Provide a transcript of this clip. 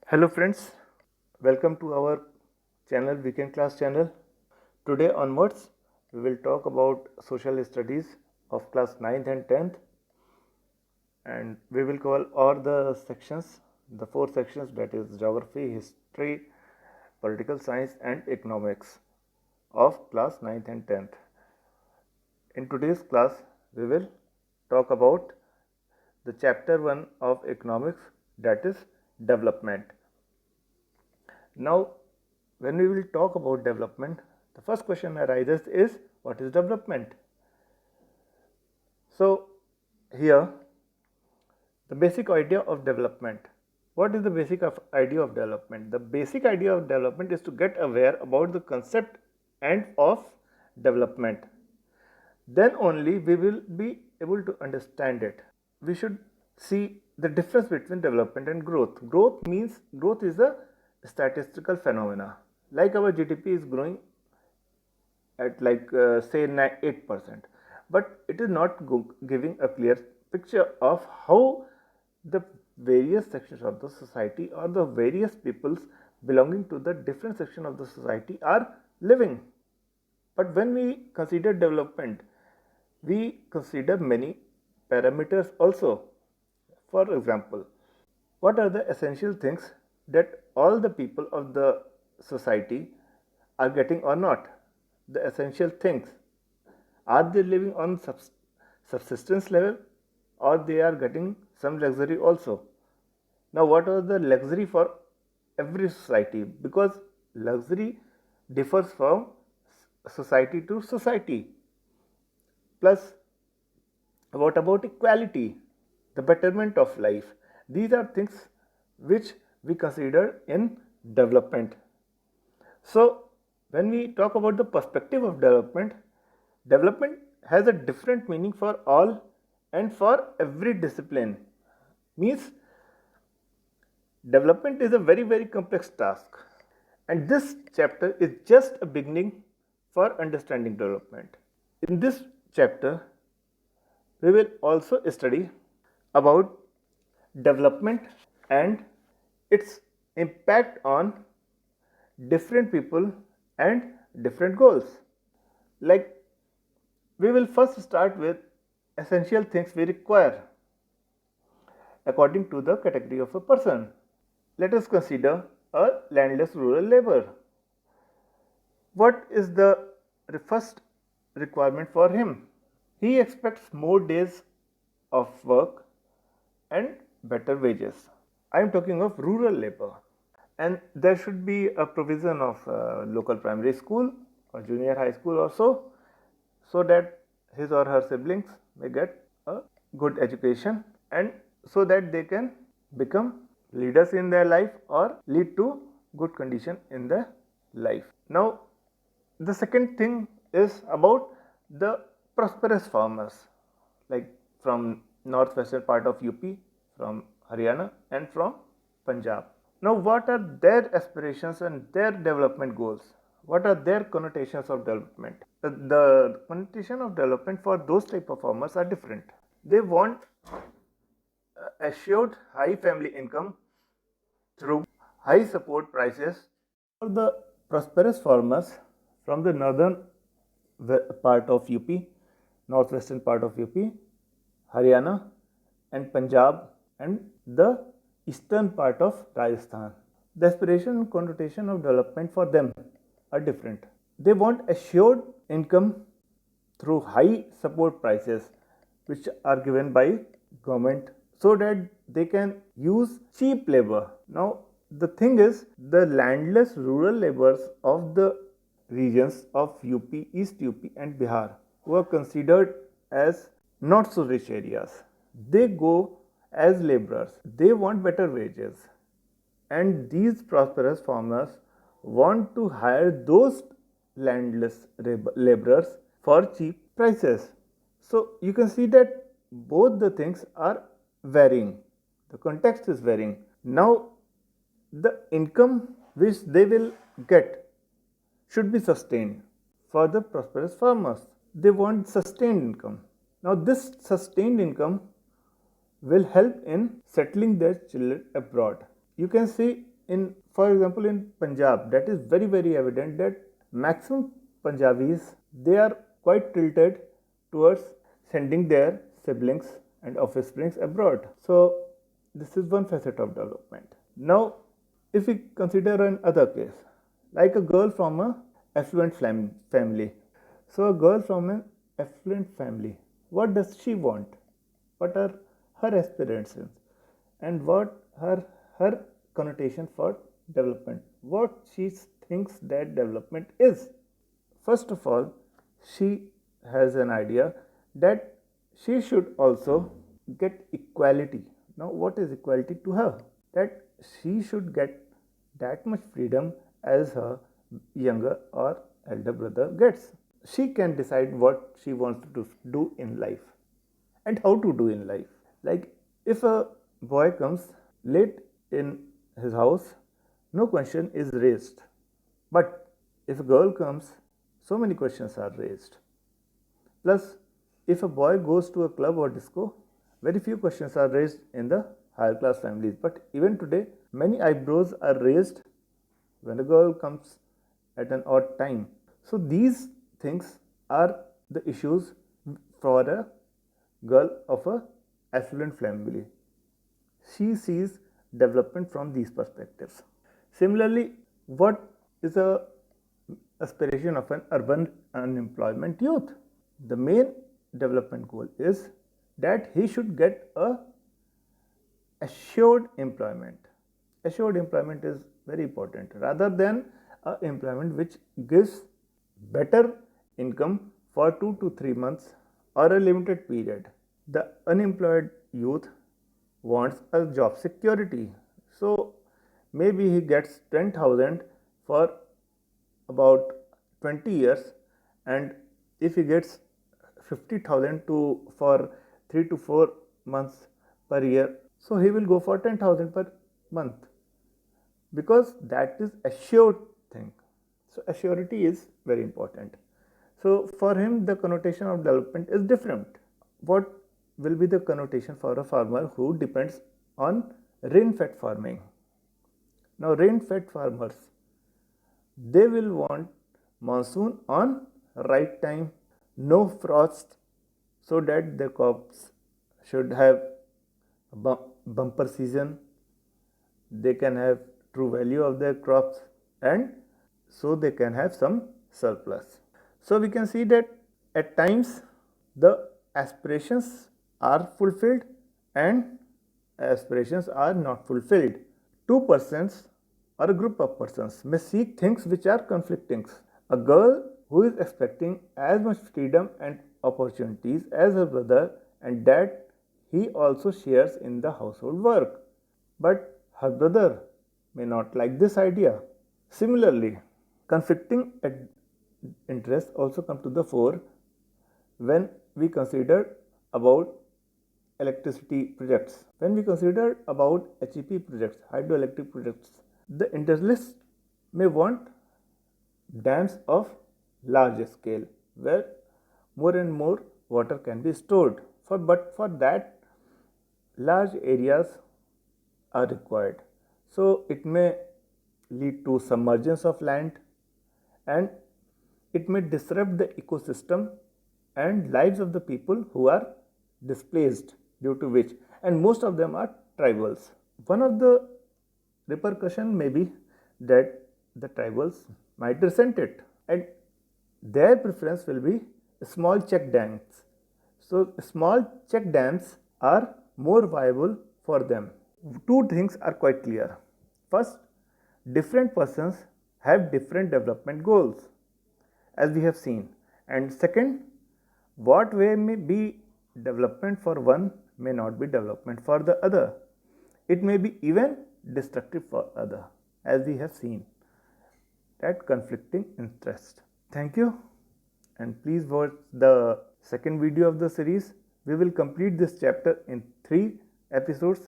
Hello friends, welcome to our channel Weekend Class channel. Today onwards we will talk about social studies of class 9th and 10th, and we will cover all the sections, the four sections, that is geography, history, political science and economics of class 9th and 10th. In today's class we will talk about the chapter 1 of economics, that is development. Now, when we will talk about development, the first question arises is, what is development? So, here the basic idea of development. What is the basic idea of development? The basic idea of development is to get aware about the concept and of development. Then only we will be able to understand it. We should see the difference between development and growth. Growth is a statistical phenomena. Like our GDP is growing at say 8%, but it is not giving a clear picture of how the various sections of the society or the various peoples belonging to the different section of the society are living. But when we consider development, we consider many parameters also. For example, what are the essential things that all the people of the society are getting or not? The essential things. Are they living on subsistence level, or they are getting some luxury also? Now, what are the luxury for every society? Because luxury differs from society to society. Plus, what about equality, the betterment of life? These are things which we consider in development. So, when we talk about the perspective of development, development has a different meaning for all and for every discipline. Means development is a very complex task, and this chapter is just a beginning for understanding development. In this chapter, we will also study about development and its impact on different people and different goals. Like, we will first start with essential things we require according to the category of a person. Let us consider a landless rural laborer. What is the first requirement for him? He expects more days of work and better wages. I am talking of rural labor. And there should be a provision of local primary school or junior high school also, so that his or her siblings may get a good education and so that they can become leaders in their life or lead to good condition in their life. Now, the second thing is about the prosperous farmers, like from northwestern part of UP, from Haryana and from Punjab. Now, what are their aspirations and their development goals? What are their connotations of development? The connotation of development for those type of farmers are different. They want assured high family income through high support prices. For the prosperous farmers from the northern part of UP, northwestern part of UP, Haryana and Punjab and the eastern part of Rajasthan, the aspiration and connotation of development for them are different. They want assured income through high support prices which are given by government so that they can use cheap labor. Now, the thing is, the landless rural laborers of the regions of UP, East UP and Bihar, who are considered as not so rich areas, they go as laborers. They want better wages, and these prosperous farmers want to hire those landless laborers for cheap prices. So you can see that both the things are varying. The context is varying. Now, the income which they will get should be sustained. For the prosperous farmers, they want sustained income. Now, this sustained income will help in settling their children abroad. You can see for example, in Punjab, that is very evident that maximum Punjabis, they are quite tilted towards sending their siblings and offsprings abroad. So this is one facet of development. Now, if we consider another case, like a girl from a affluent family. So a girl from an affluent family, what does she want? What are her aspirations? And what her connotation for development? What she thinks that development is? First of all, she has an idea that she should also get equality. Now, what is equality to her? That she should get that much freedom as her younger or elder brother gets. She can decide what she wants to do in life and how to do in life. Like if a boy comes late in his house, no question is raised. But if a girl comes, so many questions are raised. Plus, if a boy goes to a club or disco, very few questions are raised in the higher class families. But even today, many eyebrows are raised when a girl comes at an odd time. So these things are the issues for a girl of a affluent family. She sees development from these perspectives. Similarly, what is a aspiration of an urban unemployment youth? The main development goal is that he should get a assured employment. Assured employment is very important rather than a employment which gives better income for 2 to 3 months or a limited period. The unemployed youth wants a job security. So maybe he gets 10,000 for about 20 years, and if he gets 50,000 for 3 to 4 months per year, so he will go for 10,000 per month because that is assured thing. So assurity is very important. So for him the connotation of development is different. What will be the connotation for a farmer who depends on rain-fed farming? Now rain-fed farmers, they will want monsoon on right time, no frost, so that the crops should have a bumper season, they can have true value of their crops, and so they can have some surplus. So we can see that at times the aspirations are fulfilled and aspirations are not fulfilled. Two persons or a group of persons may seek things which are conflicting. A girl who is expecting as much freedom and opportunities as her brother, and that he also shares in the household work. But her brother may not like this idea. Similarly, conflicting interests also come to the fore when we consider about electricity projects. When we consider about HEP projects, hydroelectric projects, the industrialists may want dams of large scale where more and more water can be stored. But for that, large areas are required. So it may lead to submergence of land, and it may disrupt the ecosystem and lives of the people who are displaced due to which, and most of them are tribals. One of the repercussion may be that the tribals might resent it, and their preference will be small check dams. So small check dams are more viable for them. Two things are quite clear. First, different persons have different development goals, as we have seen. And second, what way may be development for one may not be development for the other. It may be even destructive for other, as we have seen. That conflicting interest. Thank you, and please watch the second video of the series. We will complete this chapter in 3 episodes